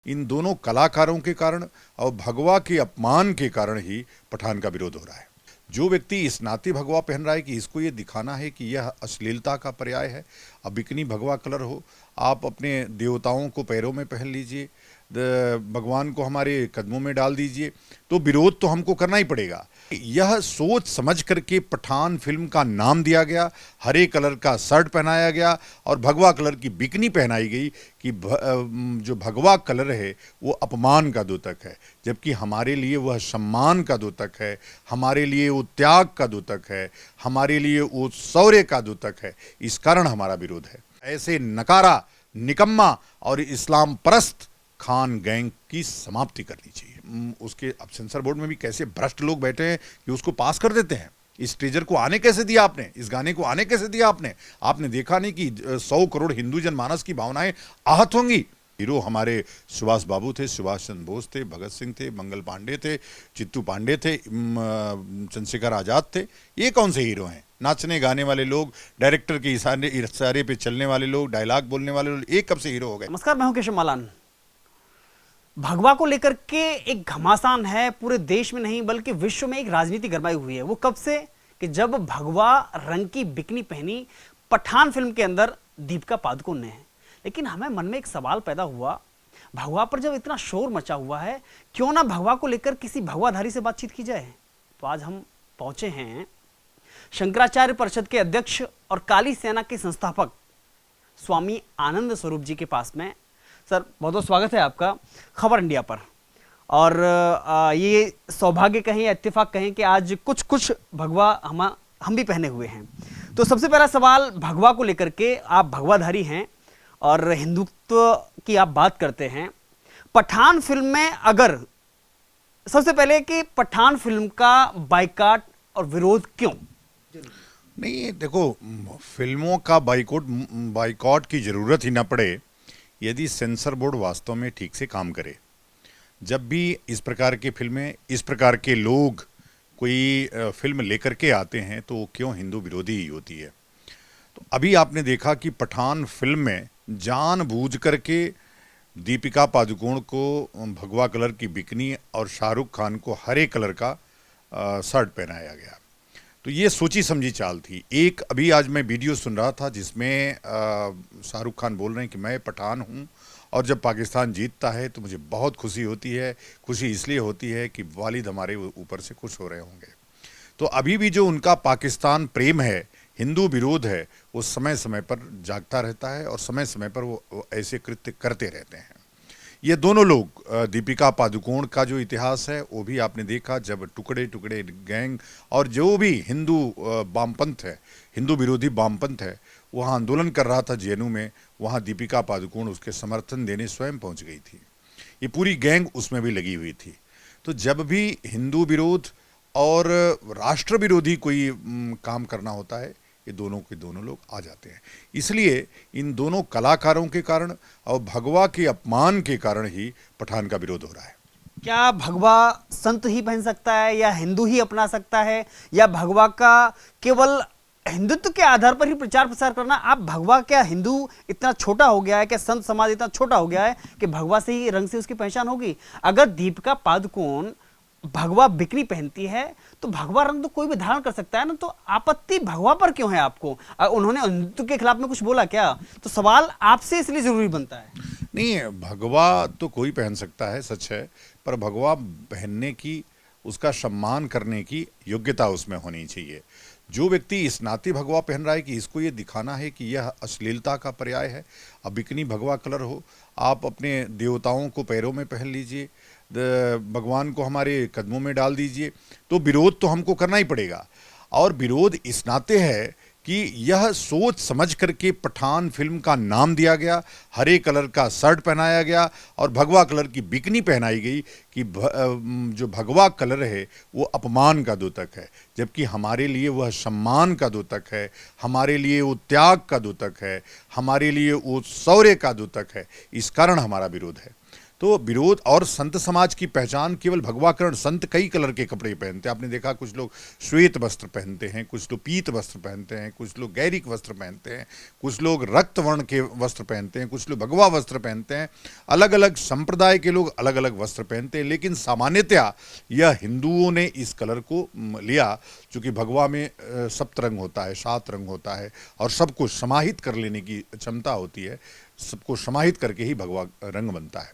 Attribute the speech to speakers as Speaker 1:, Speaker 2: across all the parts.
Speaker 1: इन दोनों कलाकारों के कारण और भगवा के अपमान के कारण ही पठान का विरोध हो रहा है। जो व्यक्ति इस नाते भगवा पहन रहा है कि इसको ये दिखाना है कि यह अश्लीलता का पर्याय है, अब बिकनी भगवा कलर हो, आप अपने देवताओं को पैरों में पहन लीजिए, भगवान को हमारे कदमों में डाल दीजिए, तो विरोध तो हमको करना ही पड़ेगा। यह सोच समझ करके पठान फिल्म का नाम दिया गया, हरे कलर का शर्ट पहनाया गया और भगवा कलर की बिकनी पहनाई गई कि जो भगवा कलर है वो अपमान का द्योतक है, जबकि हमारे लिए वह सम्मान का द्योतक है, हमारे लिए वो त्याग का द्योतक है, हमारे लिए वो शौर्य का द्योतक है। इस कारण हमारा विरोध है। ऐसे नकारा, निकम्मा और इस्लाम परस्त खान गैंग की समाप्ति करनी चाहिए। उसके अब सेंसर बोर्ड में भी कैसे भ्रष्ट लोग बैठे हैं कि उसको पास कर देते हैं। इस ट्रेजर को आने कैसे दिया आपने, इस गाने को आने कैसे दिया आपने देखा नहीं कि 100 करोड़ हिंदू जनमानस की भावनाएं आहत होंगी। हीरो हमारे सुभाष बाबू थे, सुभाष चंद्र बोस थे, भगत सिंह थे, मंगल पांडे थे, चित्तू पांडे थे, चंद्रशेखर आजाद थे। ये कौन से हीरो हैं? नाचने गाने वाले लोग, डायरेक्टर के इशारे पे चलने वाले लोग, डायलॉग बोलने वाले लोग, ये कब से हीरो हो गए?
Speaker 2: नमस्कार, मैं हूं केशव मालान। भगवा को लेकर के एक घमासान है, पूरे देश में नहीं बल्कि विश्व में एक राजनीति गरमाई हुई है। वो कब से कि जब भगवा रंग की बिकनी पहनी पठान फिल्म के अंदर दीपिका पादुकोण ने है। लेकिन हमें मन में एक सवाल पैदा हुआ, भगवा पर जब इतना शोर मचा हुआ है, क्यों ना भगवा को लेकर किसी भगवाधारी से बातचीत की जाए। तो आज हम पहुंचे हैं शंकराचार्य परिषद के अध्यक्ष और काली सेना के संस्थापक स्वामी आनंद स्वरूप जी के पास में। सर, बहुत बहुत स्वागत है आपका खबर इंडिया पर। और ये सौभाग्य कहें या इत्तेफाक कहें कि आज कुछ भगवा हम भी पहने हुए हैं। तो सबसे पहला सवाल भगवा को लेकर के, आप भगवाधारी हैं और हिंदुत्व की आप बात करते हैं। पठान फिल्म में अगर सबसे पहले कि पठान फिल्म का बाइकाट और विरोध क्यों?
Speaker 1: नहीं, देखो, फिल्मों का बाइकॉट की जरूरत ही ना पड़े यदि सेंसर बोर्ड वास्तव में ठीक से काम करे। जब भी इस प्रकार की फिल्में, इस प्रकार के लोग कोई फिल्म लेकर के आते हैं तो वो क्यों हिंदू विरोधी ही होती है। तो अभी आपने देखा कि पठान फिल्म में जानबूझ करके दीपिका पादुकोण को भगवा कलर की बिकनी और शाहरुख खान को हरे कलर का शर्ट पहनाया गया। तो ये सोची समझी चाल थी। एक अभी आज मैं वीडियो सुन रहा था जिसमें शाहरुख खान बोल रहे हैं कि मैं पठान हूँ और जब पाकिस्तान जीतता है तो मुझे बहुत खुशी होती है। खुशी इसलिए होती है कि वालिद हमारे ऊपर से खुश हो रहे होंगे। तो अभी भी जो उनका पाकिस्तान प्रेम है, हिंदू विरोध है, वो समय समय पर जागता रहता है और समय समय पर वो ऐसे कृत्य करते रहते हैं। ये दोनों लोग, दीपिका पादुकोण का जो इतिहास है वो भी आपने देखा, जब टुकड़े टुकड़े गैंग और जो भी हिंदू वामपंथ है, हिंदू विरोधी वामपंथ है, वहाँ आंदोलन कर रहा था जेएनयू में, वहाँ दीपिका पादुकोण उसके समर्थन देने स्वयं पहुँच गई थी। ये पूरी गैंग उसमें भी लगी हुई थी। तो जब भी हिंदू विरोध और राष्ट्र विरोधी कोई काम करना होता है, ये दोनों के दोनों लोग आ जाते हैं। इसलिए इन दोनों कलाकारों के कारण और भगवा के अपमान के कारण ही पठान का विरोध हो रहा है।
Speaker 2: क्या भगवा संत ही पहन सकता है या हिंदू ही अपना सकता है, या भगवा का केवल हिंदुत्व के आधार पर ही प्रचार प्रसार करना? आप भगवा, क्या हिंदू इतना छोटा हो गया है, क्या संत समाज इतना छोटा हो गया है कि भगवा से ही, रंग से उसकी पहचान होगी? अगर दीपिका पादुकोण भगवा बिकनी पहनती है तो भगवा रंग तो कोई भी धारण कर सकता है ना, तो आपत्ति भगवा पर क्यों है आपको? उन्होंने हिंदुत्व के खिलाफ में कुछ बोला क्या? तो सवाल आपसे इसलिए जरूरी बनता है।
Speaker 1: नहीं, भगवा तो कोई पहन सकता है, सच है, पर भगवा पहनने की, उसका सम्मान करने की योग्यता उसमें होनी चाहिए। जो व्यक्ति इस नाते भगवा पहन रहा है कि इसको ये दिखाना है कि यह अश्लीलता का पर्याय है, अब बिकनी भगवा कलर हो, आप अपने देवताओं को पैरों में पहन लीजिए, भगवान को हमारे कदमों में डाल दीजिए, तो विरोध तो हमको करना ही पड़ेगा। और विरोध इस नाते है कि यह सोच समझ करके पठान फिल्म का नाम दिया गया, हरे कलर का शर्ट पहनाया गया और भगवा कलर की बिकनी पहनाई गई कि जो भगवा कलर है वो अपमान का द्योतक है, जबकि हमारे लिए वह सम्मान का द्योतक है, हमारे लिए वो त्याग का द्योतक है, हमारे लिए वो शौर्य का द्योतक है। इस कारण हमारा विरोध है। तो विरोध और संत समाज की पहचान केवल भगवाकरण, संत कई कलर के कपड़े पहनते हैं। आपने देखा कुछ लोग श्वेत वस्त्र पहनते हैं, कुछ लोग पीत वस्त्र पहनते हैं, कुछ लोग गैरिक वस्त्र पहनते हैं, कुछ लोग रक्त वर्ण के वस्त्र पहनते हैं, कुछ लोग भगवा वस्त्र पहनते हैं। अलग अलग संप्रदाय के लोग अलग अलग वस्त्र पहनते हैं, लेकिन सामान्यतया यह हिंदुओं ने इस कलर को लिया, चूंकि भगवा में 7 रंग होता है, 7 रंग होता है और सबको समाहित कर लेने की क्षमता होती है, सबको समाहित करके ही भगवा रंग बनता है।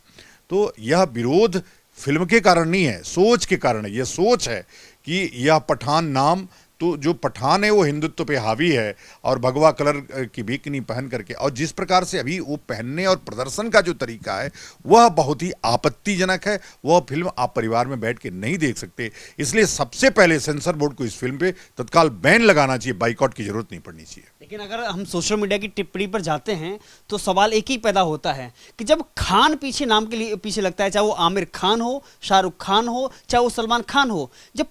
Speaker 1: तो यह विरोध फिल्म के कारण नहीं है, सोच के कारण है। यह सोच है कि यह पठान नाम, तो जो पठान है वो हिंदुत्व पे हावी है और भगवा कलर की बिकनी पहन करके, और जिस प्रकार से अभी वो पहनने और प्रदर्शन का जो तरीका है वह बहुत ही आपत्तिजनक है। वह फिल्म आप परिवार में बैठ के नहीं देख सकते। इसलिए सबसे पहले सेंसर बोर्ड को इस फिल्म पे तत्काल बैन लगाना चाहिए, बाइकआउट की जरूरत नहीं पड़नी चाहिए।
Speaker 2: लेकिन अगर हम सोशल मीडिया की टिप्पणी पर जाते हैं तो सवाल एक ही पैदा होता है कि जब खान पीछे नाम के लिए पीछे लगता है, चाहे वो आमिर खान हो, शाहरुख खान हो, चाहे वो सलमान खान हो, जब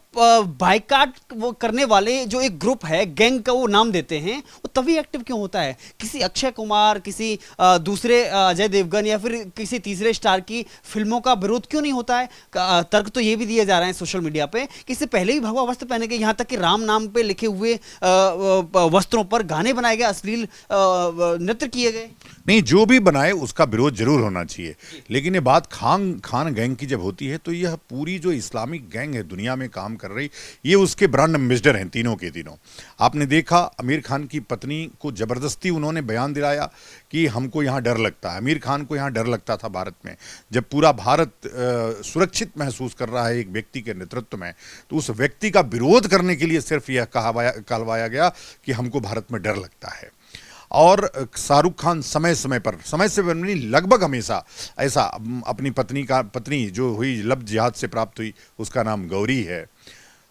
Speaker 2: बाइकाट वो करने वाले जो एक ग्रुप है, गैंग का वो नाम देते हैं, वो तभी एक्टिव क्यों होता है? किसी अक्षय कुमार, किसी दूसरे अजय देवगन या फिर किसी तीसरे स्टार की फिल्मों का विरोध क्यों नहीं होता है? तर्क तो ये भी दिए जा रहे हैं सोशल मीडिया पे कि इससे पहले भी भगवा वस्त्र पहने गए, यहाँ तक कि राम नाम पे लिखे हुए वस्त्रों पर गाने बनाए गए, अश्लील नृत्य किए गए।
Speaker 1: नहीं, जो भी बनाए उसका विरोध जरूर होना चाहिए, लेकिन ये बात खान गैंग की जब होती है तो यह पूरी जो इस्लामिक गैंग है दुनिया में काम कर रही, ये उसके ब्रांड एम्बेसडर हैं तीनों के तीनों। आपने देखा आमिर खान की पत्नी को जबरदस्ती उन्होंने बयान दिलाया कि हमको यहाँ डर लगता है। आमिर खान को यहाँ डर लगता था भारत में, जब पूरा भारत सुरक्षित महसूस कर रहा है एक व्यक्ति के नेतृत्व में, तो उस व्यक्ति का विरोध करने के लिए सिर्फ यह कहलवाया गया कि हमको भारत में डर लगता है। और शाहरुख खान समय समय से नहीं, लगभग हमेशा ऐसा अपनी पत्नी जो हुई लब जिहाद से प्राप्त हुई, उसका नाम गौरी है।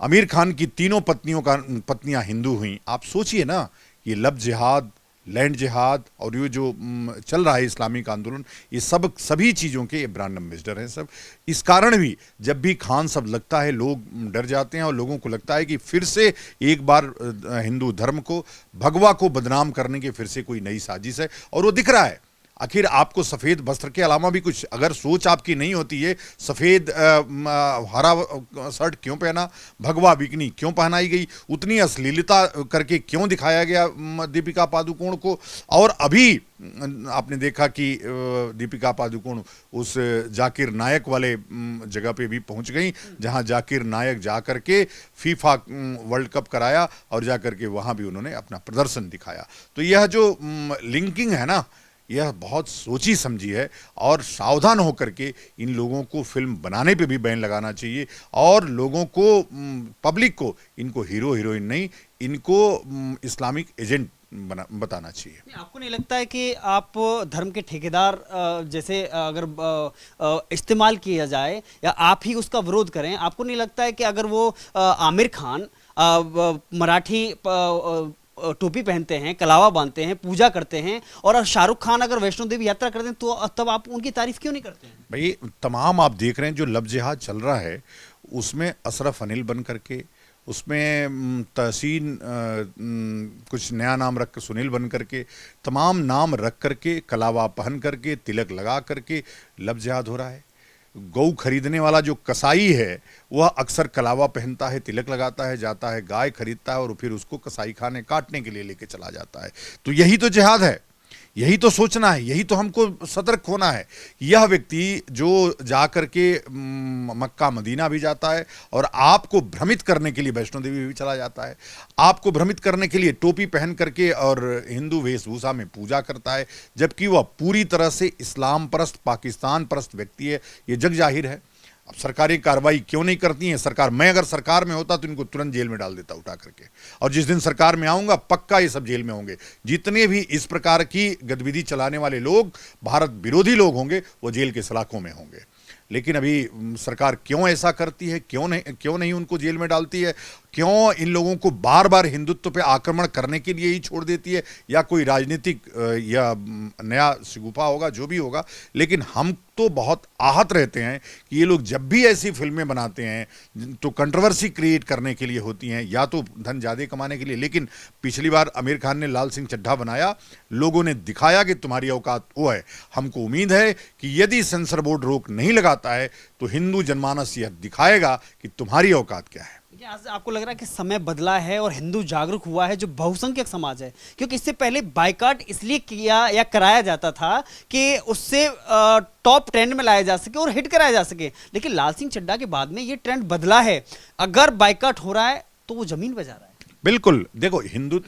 Speaker 1: आमिर खान की तीनों पत्नियां हिंदू हुई। आप सोचिए ना, ये लब जिहाद, लैंड जिहाद और ये जो चल रहा है इस्लामिक आंदोलन, ये सभी चीज़ों के ब्रांड एम्बेसडर हैं सब। इस कारण भी जब भी खान सब लगता है लोग डर जाते हैं और लोगों को लगता है कि फिर से एक बार हिंदू धर्म को, भगवा को बदनाम करने की फिर से कोई नई साजिश है। और वो दिख रहा है। आखिर आपको सफ़ेद वस्त्र के अलावा भी कुछ अगर सोच आपकी नहीं होती है, सफ़ेद हरा शर्ट क्यों पहना, भगवा बिकनी क्यों पहनाई गई, उतनी अश्लीलता करके क्यों दिखाया गया दीपिका पादुकोण को। और अभी आपने देखा कि दीपिका पादुकोण उस जाकिर नायक वाले जगह पे भी पहुंच गई, जहां जाकिर नायक जा करके फीफा वर्ल्ड कप कराया और जा करके वहां भी उन्होंने अपना प्रदर्शन दिखाया। तो यह जो लिंकिंग है ना, यह बहुत सोची समझी है और सावधान होकर के इन लोगों को फिल्म बनाने पे भी बैन लगाना चाहिए और लोगों को, पब्लिक को, इनको हीरो हीरोइन नहीं, इनको इस्लामिक एजेंट बताना चाहिए।
Speaker 2: आपको नहीं लगता है कि आप धर्म के ठेकेदार जैसे अगर इस्तेमाल किया जाए या आप ही उसका विरोध करें, आपको नहीं लगता है कि अगर वो आमिर खान मराठी टोपी पहनते हैं, कलावा बांधते हैं, पूजा करते हैं, और शाहरुख खान अगर वैष्णो देवी यात्रा करते हैं, तो तब आप उनकी तारीफ क्यों नहीं करते हैं?
Speaker 1: भाई, तमाम आप देख रहे हैं जो लब जिहाद चल रहा है, उसमें अशरफ अनिल बन करके, उसमें तहसीन कुछ नया नाम रख कर सुनील बन करके, तमाम नाम रख करके, कलावा पहन करके, तिलक लगा करके लब जिहाद हो रहा है। गौ खरीदने वाला जो कसाई है वह अक्सर कलावा पहनता है, तिलक लगाता है, जाता है गाय खरीदता है और फिर उसको कसाई खाने काटने के लिए लेके चला जाता है। तो यही तो जिहाद है, यही तो सोचना है, यही तो हमको सतर्क होना है। यह व्यक्ति जो जा करके मक्का मदीना भी जाता है और आपको भ्रमित करने के लिए वैष्णो देवी भी चला जाता है, आपको भ्रमित करने के लिए टोपी पहन करके और हिंदू वेशभूषा में पूजा करता है, जबकि वह पूरी तरह से इस्लाम परस्त, पाकिस्तान परस्त व्यक्ति है, ये जग जाहिर है। अब सरकारी कार्रवाई क्यों नहीं करती है सरकार? मैं अगर सरकार में होता तो इनको तुरंत जेल में डाल देता उठा करके, और जिस दिन सरकार में आऊंगा पक्का ये सब जेल में होंगे। जितने भी इस प्रकार की गतिविधि चलाने वाले लोग, भारत विरोधी लोग होंगे, वो जेल के सलाखों में होंगे। लेकिन अभी सरकार क्यों ऐसा करती है, क्यों नहीं उनको जेल में डालती है? क्यों इन लोगों को बार बार हिंदुत्व पे आक्रमण करने के लिए ही छोड़ देती है, या कोई राजनीतिक या नया शिगुफा होगा, जो भी होगा। लेकिन हम तो बहुत आहत रहते हैं कि ये लोग जब भी ऐसी फिल्में बनाते हैं तो कंट्रोवर्सी क्रिएट करने के लिए होती हैं, या तो धन ज़्यादा कमाने के लिए। लेकिन पिछली बार आमिर खान ने लाल सिंह चड्ढा बनाया, लोगों ने दिखाया कि तुम्हारी औकात वो है। हमको उम्मीद है कि यदि सेंसर बोर्ड रोक नहीं लगाता है तो हिंदू जनमानस यह दिखाएगा कि तुम्हारी औकात क्या है।
Speaker 2: क्या आज आपको लग रहा है कि समय बदला है और हिंदू जागरूक हुआ है, जो बहुसंख्यक समाज है? क्योंकि इससे पहले बाइकआउट इसलिए किया या कराया जाता था कि उससे टॉप ट्रेंड में लाया जा सके और हिट कराया जा सके, लेकिन लाल सिंह चड्ढा के बाद में ये ट्रेंड बदला है। अगर बाइकआउट हो रहा है तो वो जमीन पे जा रहा है।
Speaker 1: बिल्कुल, देखो हिंदू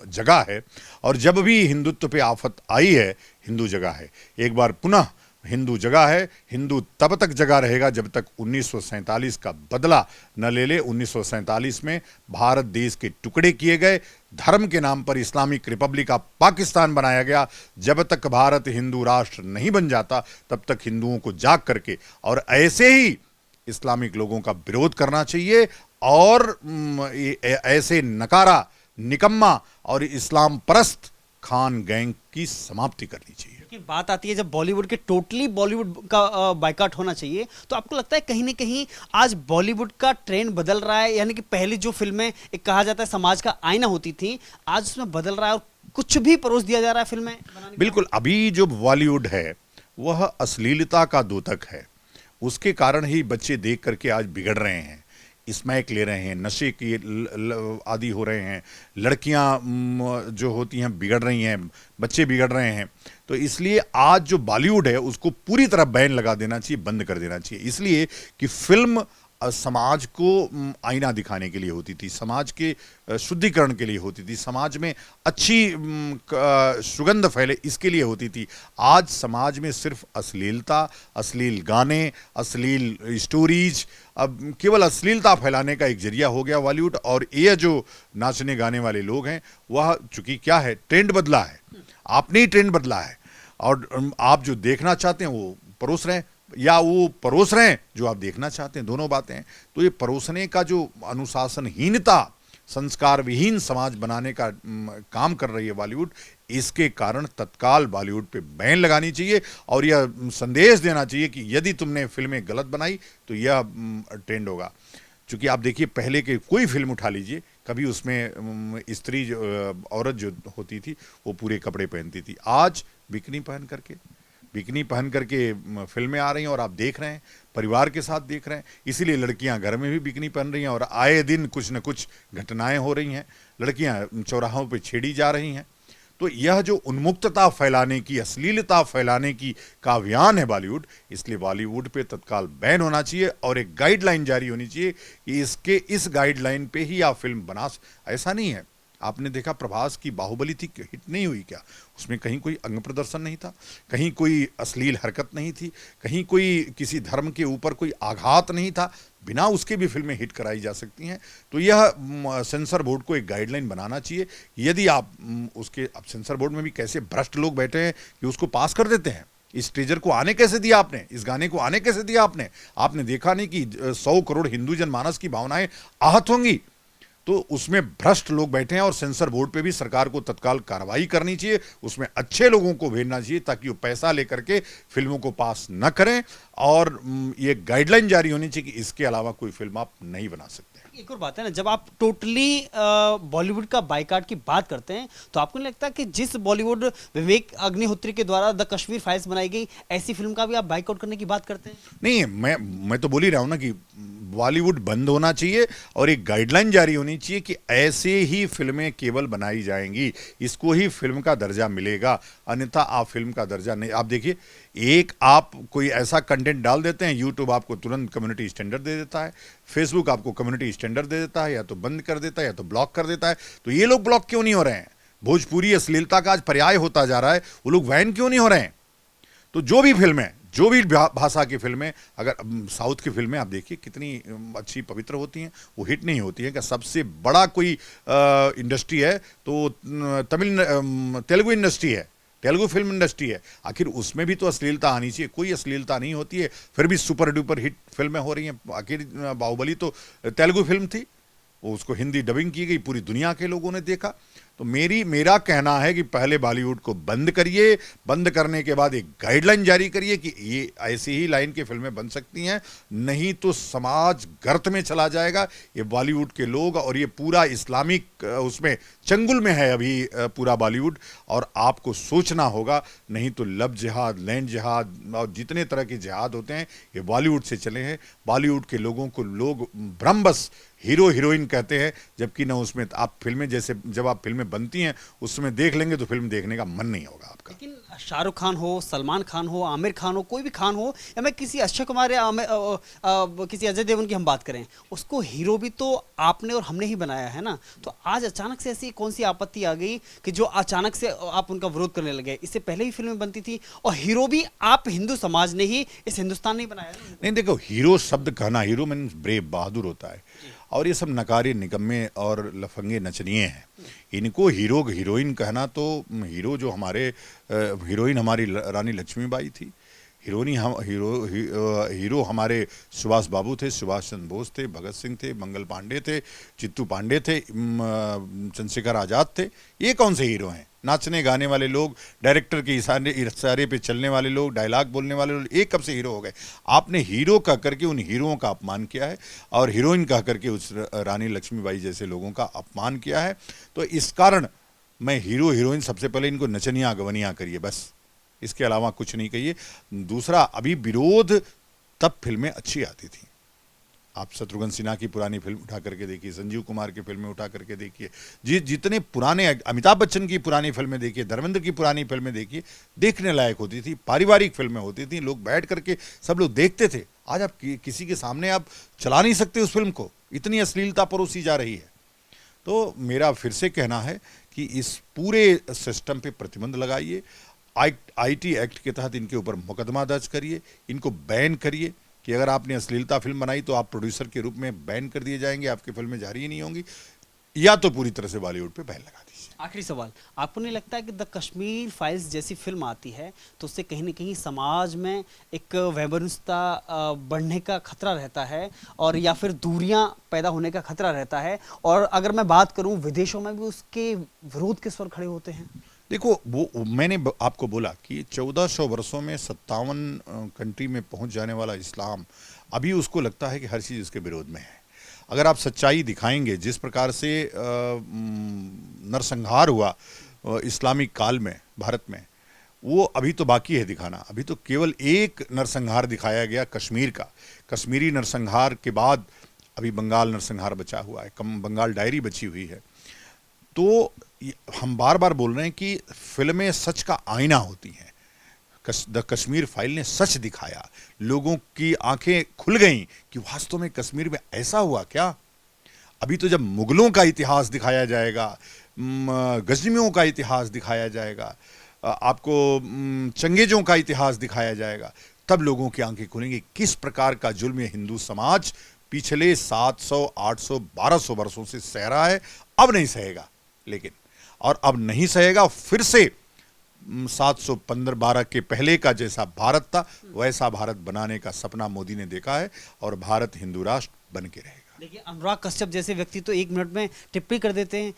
Speaker 1: जगह है, और जब भी हिंदुत्व पे आफत आई है, हिंदू जगह है। एक बार पुनः हिंदू जगह है। हिंदू तब तक जगह रहेगा जब तक 1947 का बदला न ले ले। 1947 में भारत देश के टुकड़े किए गए, धर्म के नाम पर इस्लामिक रिपब्लिक ऑफ पाकिस्तान बनाया गया। जब तक भारत हिंदू राष्ट्र नहीं बन जाता तब तक हिंदुओं को जाग करके और ऐसे ही इस्लामिक लोगों का विरोध करना चाहिए, और ऐसे नकारा, निकम्मा और इस्लाम परस्त खान गैंग की समाप्ति करनी चाहिए।
Speaker 2: लेकिन बात आती है जब बॉलीवुड के, टोटली बॉलीवुड का बाइकआउट होना चाहिए, तो आपको लगता है कहीं ना कहीं आज बॉलीवुड का ट्रेंड बदल रहा है? यानी कि पहले जो फिल्में एक कहा जाता है समाज का आईना होती थी, आज उसमें बदल रहा है और कुछ भी परोस दिया जा रहा है फिल्में बनाने।
Speaker 1: बिल्कुल, अभी जो बॉलीवुड है वह अश्लीलता का द्योतक है। उसके कारण ही बच्चे देख करके आज बिगड़ रहे हैं, स्मैक ले रहे हैं, नशे की आदी हो रहे हैं, लड़कियां जो होती हैं बिगड़ रही हैं, बच्चे बिगड़ रहे हैं। तो इसलिए आज जो बॉलीवुड है उसको पूरी तरह बैन लगा देना चाहिए, बंद कर देना चाहिए। इसलिए कि फिल्म समाज को आईना दिखाने के लिए होती थी, समाज के शुद्धिकरण के लिए होती थी, समाज में अच्छी सुगंध फैले इसके लिए होती थी। आज समाज में सिर्फ अश्लीलता, अश्लील गाने, अश्लील स्टोरीज, अब केवल अश्लीलता फैलाने का एक जरिया हो गया बॉलीवुड। और ये जो नाचने गाने वाले लोग हैं वह चूंकि क्या है, ट्रेंड बदला है, आपने ही ट्रेंड बदला है, और आप जो देखना चाहते हैं वो परोस रहे हैं, या वो परोस रहे हैं जो आप देखना चाहते हैं, दोनों बातें हैं। तो ये परोसने का जो अनुशासनहीनता, संस्कार विहीन समाज बनाने का काम कर रही है बॉलीवुड, इसके कारण तत्काल बॉलीवुड पे बैन लगानी चाहिए और यह संदेश देना चाहिए कि यदि तुमने फिल्में गलत बनाई तो यह ट्रेंड होगा। चूंकि आप देखिए पहले के कोई फिल्म उठा लीजिए, कभी उसमें स्त्री औरत जो होती थी वो पूरे कपड़े पहनती थी। आज बिकनी पहन करके फिल्में आ रही हैं और आप देख रहे हैं, परिवार के साथ देख रहे हैं। इसीलिए लड़कियां घर में भी बिकनी पहन रही हैं और आए दिन कुछ न कुछ घटनाएं हो रही हैं, लड़कियां चौराहों पे छेड़ी जा रही हैं। तो यह जो उन्मुक्तता फैलाने की, अश्लीलता फैलाने की का अभियान है बॉलीवुड, इसलिए बॉलीवुड पे तत्काल बैन होना चाहिए और एक गाइडलाइन जारी होनी चाहिए कि इस गाइडलाइन पे ही आप फिल्म बना। ऐसा नहीं है, आपने देखा प्रभास की बाहुबली थी, हिट नहीं हुई क्या? उसमें कहीं कोई अंग प्रदर्शन नहीं था, कहीं कोई अश्लील हरकत नहीं थी, कहीं कोई किसी धर्म के ऊपर कोई आघात नहीं था, बिना उसके भी फिल्में हिट कराई जा सकती हैं। तो यह सेंसर बोर्ड को एक गाइडलाइन बनाना चाहिए। यदि आप उसके, अब सेंसर बोर्ड में भी कैसे भ्रष्ट लोग बैठे हैं कि उसको पास कर देते हैं। इस ट्रेजर को आने कैसे दिया आपने, इस गाने को आने कैसे दिया आपने देखा नहीं कि 100 करोड़ हिंदू जनमानस की भावनाएं आहत होंगी? तो उसमें भ्रष्ट लोग बैठे हैं और सेंसर बोर्ड पे भी सरकार को तत्काल कार्रवाई करनी चाहिए, उसमें अच्छे लोगों को भेजना चाहिए ताकि वो पैसा लेकर के फिल्मों को पास न करें, और ये गाइडलाइन जारी होनी चाहिए कि इसके अलावा कोई फिल्म आप नहीं बना सकते।
Speaker 2: एक और बात है ना, जब आप टोटली बॉलीवुड का बाइकआउट की बात करते हैं तो आपको नहीं लगता कि जिस बॉलीवुड विवेक अग्निहोत्री के द्वारा द कश्मीर फाइल्स बनाई गई, ऐसी फिल्म का भी आप बाइकआउट करने की बात करते हैं?
Speaker 1: नहीं, मैं तो बोल ही रहा हूं ना कि बॉलीवुड बंद होना चाहिए और एक गाइडलाइन जारी होनी चाहिए कि ऐसे ही फिल्में केवल बनाई जाएंगी, इसको ही फिल्म का दर्जा मिलेगा, अन्यथा आप फिल्म का दर्जा नहीं। आप देखिए, एक आप कोई ऐसा कंटेंट डाल देते हैं, यूट्यूब आपको तुरंत कम्युनिटी स्टैंडर्ड दे देता है, फेसबुक आपको कम्युनिटी स्टैंडर्ड दे देता है, या तो बंद कर देता है या तो ब्लॉक कर देता है। तो ये लोग ब्लॉक क्यों नहीं हो रहे हैं? भोजपुरी अश्लीलता का आज पर्याय होता जा रहा है, वो लोग बैन क्यों नहीं हो रहे हैं? तो जो भी फिल्में, जो भी भाषा की फिल्में, अगर साउथ की फिल्में आप देखिए कितनी अच्छी पवित्र होती हैं, वो हिट नहीं होती हैं। क्या सबसे बड़ा कोई इंडस्ट्री है तो तेलुगु इंडस्ट्री है, तेलुगु फिल्म इंडस्ट्री है। आखिर उसमें भी तो अश्लीलता आनी चाहिए, कोई अश्लीलता नहीं होती है, फिर भी सुपर डुपर हिट फिल्में हो रही हैं। आखिर बाहुबली तो तेलुगु फिल्म थी, उसको हिंदी डबिंग की गई, पूरी दुनिया के लोगों ने देखा। तो मेरा कहना है कि पहले बॉलीवुड को बंद करिए, बंद करने के बाद एक गाइडलाइन जारी करिए कि ये ऐसी ही लाइन की फिल्में बन सकती हैं, नहीं तो समाज गर्त में चला जाएगा। ये बॉलीवुड के लोग और ये पूरा इस्लामिक उसमें चंगुल में है अभी पूरा बॉलीवुड, और आपको सोचना होगा, नहीं तो लव जिहाद, लैंड जिहाद और जितने तरह के जिहाद होते हैं ये बॉलीवुड से चले हैं। बॉलीवुड के लोगों को लोग भ्रमबस हीरो हीरोइन कहते हैं, जबकि ना उसमें आप फिल्में, जैसे जब आप फिल्में बनती हैं उसमें देख लेंगे तो फिल्म देखने का मन नहीं होगा आपका।
Speaker 2: लेकिन शाहरुख खान हो, सलमान खान हो, आमिर खान हो, कोई भी खान हो, या मैं किसी अक्षय कुमार या किसी अजय देवगन की हम बात करें, उसको हीरो भी तो आपने और हमने ही बनाया है ना। तो आज अचानक से ऐसी कौन सी आपत्ति आ गई कि जो अचानक से आप उनका विरोध करने लगे? इससे पहले ही फिल्में बनती थी और हीरो भी आप हिंदू समाज ने ही इस हिंदुस्तान ने ही बनाया ना।
Speaker 1: नहीं देखो, हीरो शब्द कहना, हीरो मीन्स ब्रेव, बहादुर होता है, और ये सब नकारे निकम्मे और लफंगे नचनिए हैं। इनको हीरो हीरोइन कहना, तो हीरो जो हमारे हीरोइन हमारी रानी लक्ष्मीबाई थी, हीरो हमारे सुभाष बाबू थे, सुभाष चंद्र बोस थे, भगत सिंह थे, मंगल पांडे थे, चित्तू पांडे थे, चंद्रशेखर आजाद थे। ये कौन से हीरो हैं? नाचने गाने वाले लोग, डायरेक्टर के इशारे पे चलने वाले लोग, डायलॉग बोलने वाले लोग, ये कब से हीरो हो गए? आपने हीरो कह करके उन हीरोओं का अपमान किया है और हीरोइन कह करके उस रानी लक्ष्मीबाई जैसे लोगों का अपमान किया है। तो इस कारण मैं हीरो हीरोइन, सबसे पहले इनको नचनिया गवनिया करिए, बस इसके अलावा कुछ नहीं कहिए। दूसरा, अभी विरोध, तब फिल्में अच्छी आती थी। आप शत्रुघ्न सिन्हा की पुरानी फिल्म उठा करके देखिए, संजीव कुमार की फिल्में उठा करके देखिए, जितने पुराने, अमिताभ बच्चन की पुरानी फिल्में देखिए, धर्मेंद्र की पुरानी फिल्में देखिए, देखने लायक होती थी, पारिवारिक फिल्में होती थी, लोग बैठ करके सब लोग देखते थे। आज आप किसी के सामने आप चला नहीं सकते उस फिल्म को, इतनी अश्लीलता परोसी जा रही है। तो मेरा फिर से कहना है कि इस पूरे सिस्टम पे प्रतिबंध लगाइए, आईटी एक्ट के तहत इनके ऊपर मुकदमा दर्ज करिए, इनको बैन करिए कि अगर आपने अश्लीलता फिल्म बनाई तो आप प्रोड्यूसर के रूप में बैन कर दिए जाएंगे, आपकी फिल्में जारी ही नहीं होंगी, या तो पूरी तरह से बॉलीवुड पे बैन लगा दीजिए।
Speaker 2: आखिरी सवाल, आपको नहीं लगता है कि द कश्मीर फाइल्स जैसी फिल्म आती है तो उससे कहीं ना कहीं समाज में एक वैमनस्यता बढ़ने का खतरा रहता है, और या फिर दूरियां पैदा होने का खतरा रहता है? और अगर मैं बात करूं, विदेशों में भी उसके विरोध के स्वर खड़े होते हैं।
Speaker 1: देखो, वो मैंने आपको बोला कि 1400 वर्षों में 57 कंट्री में पहुंच जाने वाला इस्लाम अभी उसको लगता है कि हर चीज़ उसके विरोध में है। अगर आप सच्चाई दिखाएंगे, जिस प्रकार से नरसंहार हुआ इस्लामिक काल में भारत में, वो अभी तो बाकी है दिखाना। अभी तो केवल एक नरसंहार दिखाया गया कश्मीर का। कश्मीरी नरसंहार के बाद अभी बंगाल नरसंहार बचा हुआ है, बंगाल डायरी बची हुई है। तो हम बार बार बोल रहे हैं कि फिल्में सच का आईना होती हैं। द कश्मीर फाइल ने सच दिखाया, लोगों की आंखें खुल गईं कि वास्तव में कश्मीर में ऐसा हुआ क्या। अभी तो जब मुगलों का इतिहास दिखाया जाएगा, गजनियों का इतिहास दिखाया जाएगा, आपको चंगेजों का इतिहास दिखाया जाएगा, तब लोगों की आंखें खुलेंगी किस प्रकार का जुल्म ये हिंदू समाज पिछले 700, 800, 1200 वर्षों से सह रहा है। अब नहीं सहेगा, लेकिन और अब नहीं सहेगा। फिर से 715-12 के पहले का जैसा भारत था वैसा भारत बनाने का सपना मोदी ने देखा है, और भारत हिंदू राष्ट्र बन के रहेगा।
Speaker 2: देखिए, अनुराग कश्यप जैसे व्यक्ति तो 1 मिनट में टिप्पणी कर देते हैं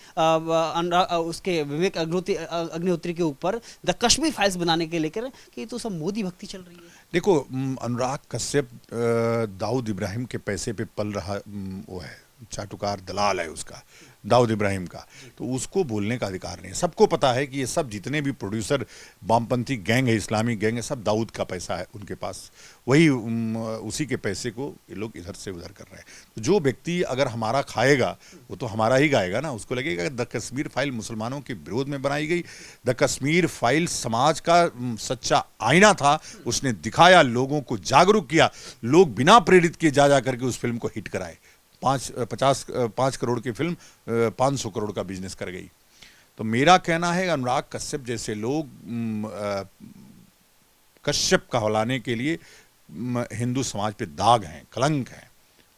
Speaker 2: उसके विवेक अग्निहोत्री के ऊपर द कश्मीर फाइल्स बनाने के लेकर कि तो सब मोदी भक्ति चल रही है।
Speaker 1: देखो, अनुराग कश्यप दाऊद इब्राहिम के पैसे पे पल रहा वो है, चाटुकार दलाल है उसका, दाऊद इब्राहिम का। तो उसको बोलने का अधिकार नहीं है। सबको पता है कि ये सब जितने भी प्रोड्यूसर वामपंथी गैंग है, इस्लामिक गैंग है, सब दाऊद का पैसा है उनके पास, वही उसी के पैसे को ये लोग इधर से उधर कर रहे हैं। तो जो व्यक्ति अगर हमारा खाएगा वो तो हमारा ही गाएगा ना। उसको लगेगा द कश्मीर फाइल मुसलमानों के विरोध में बनाई गई। द कश्मीर फाइल समाज का सच्चा आईना था, उसने दिखाया, लोगों को जागरूक किया, लोग बिना प्रेरित किए जा करके उस फिल्म को हिट कराए। 5 करोड़ की फिल्म 500 करोड़ का बिजनेस कर गई। तो मेरा कहना है अनुराग कश्यप जैसे लोग कश्यप कहलाने के लिए हिंदू समाज पे दाग हैं, कलंक हैं,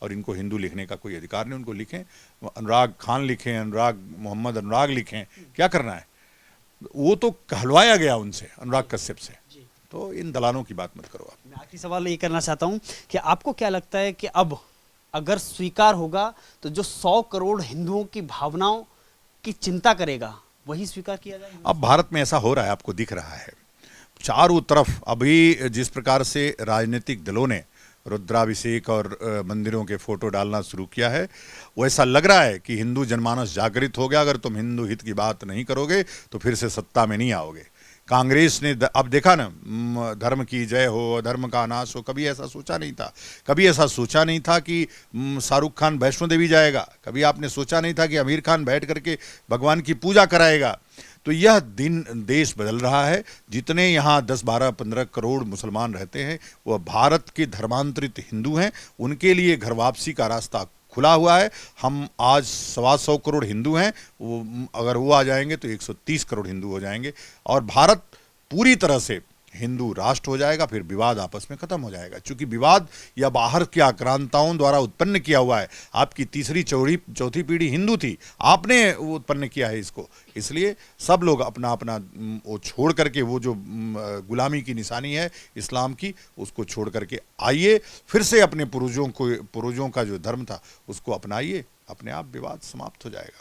Speaker 1: और इनको हिंदू लिखने का कोई अधिकार नहीं। उनको लिखें, अनुराग खान लिखें, अनुराग मोहम्मद अनुराग लिखें, क्या करना है। वो तो कहलवाया गया उनसे, अनुराग कश्यप से। तो इन दलालों की बात मत करो आप।
Speaker 2: मैं आखिरी सवाल ये करना चाहता हूँ कि आपको क्या लगता है कि अब अगर स्वीकार होगा तो जो 100 करोड़ हिंदुओं की भावनाओं की चिंता करेगा वही स्वीकार किया जाएगा।
Speaker 1: अब भारत में ऐसा हो रहा है, आपको दिख रहा है चारों तरफ। अभी जिस प्रकार से राजनीतिक दलों ने रुद्राभिषेक और मंदिरों के फोटो डालना शुरू किया है, वो ऐसा लग रहा है कि हिंदू जनमानस जागृत हो गया। अगर तुम हिंदू हित की बात नहीं करोगे तो फिर से सत्ता में नहीं आओगे। कांग्रेस ने अब देखा ना, धर्म की जय हो, धर्म का नाश हो, कभी ऐसा सोचा नहीं था। कभी ऐसा सोचा नहीं था कि शाहरुख खान वैष्णो देवी जाएगा। कभी आपने सोचा नहीं था कि आमिर खान बैठ करके भगवान की पूजा कराएगा। तो यह दिन देश बदल रहा है। जितने यहाँ 10, 12, 15 करोड़ मुसलमान रहते हैं वह भारत के धर्मांतरित हिंदू हैं। उनके लिए घर वापसी का रास्ता खुला हुआ है। हम आज 125 करोड़ हिंदू हैं, वो अगर वो आ जाएंगे तो 130 करोड़ हिंदू हो जाएंगे और भारत पूरी तरह से हिंदू राष्ट्र हो जाएगा। फिर विवाद आपस में खत्म हो जाएगा, क्योंकि विवाद या बाहर के आक्रांताओं द्वारा उत्पन्न किया हुआ है। आपकी तीसरी चौथी पीढ़ी हिंदू थी, आपने वो उत्पन्न किया है इसको। इसलिए सब लोग अपना अपना वो छोड़ करके, वो जो गुलामी की निशानी है इस्लाम की, उसको छोड़ करके आइए, फिर से अपने पूर्वजों का जो धर्म था उसको अपनाइए। अपने आप विवाद समाप्त हो जाएगा।